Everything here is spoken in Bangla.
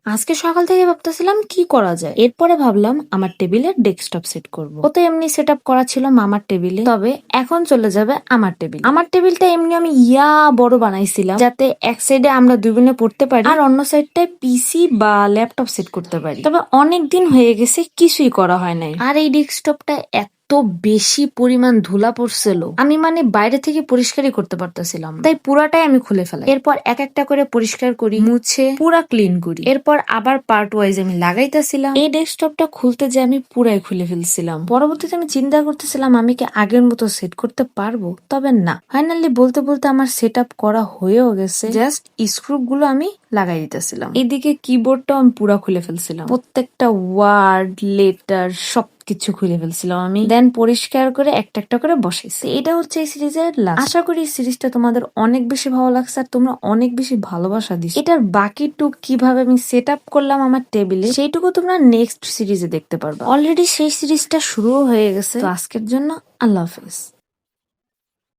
আজকে সকাল থেকে ভাবতেছিলাম কি করা যায়। এরপরে ভাবলাম আমার টেবিলে ডেস্কটপ সেট করব। ও তো এমনি সেট আপ করা ছিল মামার টেবিলে, তবে এখন চলে যাবে আমার টেবিল। আমার টেবিলটা এমনি আমি বড় বানাইছিলাম, যাতে এক সাইডে আমরা দুই বোনে পড়তে পারি আর অন্য সাইডটায় পিসি বা ল্যাপটপ সেট করতে পারি। তবে অনেক দিন হয়ে গেছে, কিছুই করা হয় নাই। আর এই ডেস্কটপটা এত বেশি পরিমাণ ধুলা পড়ছিল, আমি মানে বাইরে থেকে পরিষ্কারই করতে পারতেছিলাম, তাই পুরাটাই আমি খুলে ফেলাই। এরপর এক একটা করে পরিষ্কার করি, মুছে পুরা ক্লিন করি। এরপর আবার পার্ট ওয়াইজ আমি লাগাইতেছিলাম। এই ডেস্কটপটা খুলতে যে আমি পুরাই খুলে ফেলছিলাম। পরবর্তীতে আমি চিন্তা করতেছিলাম আমি কি আগের মতো সেট করতে পারবো, তবে না, ফাইনালি বলতে বলতে আমার সেট আপ করা হয়েও গেছে। জাস্ট স্ক্রু গুলো আমি লাগাই দিতেছিলাম। এদিকে কিবোর্ডটাও আমি পুরা খুলে ফেলছিলাম, প্রত্যেকটা ওয়ার্ড লেটার সবকিছু খুলে ফেলছিলাম আমি। দেন পরিষ্কার করে একটা একটা করে বসাইছি। এটা হচ্ছে এই সিরিজের লাস্ট। আশা করি এই সিরিজটা তোমাদের অনেক বেশি ভালো লাগছে আর তোমরা অনেক বেশি ভালোবাসা দিচ্ছ। এটার বাকিটুক কিভাবে আমি সেট আপ করলাম আমার টেবিলে, সেইটুকু তোমরা নেক্সট সিরিজে দেখতে পারবে। অলরেডি সেই সিরিজটা শুরু হয়ে গেছে। তো আজকের জন্য আল্লাহ হাফেজ।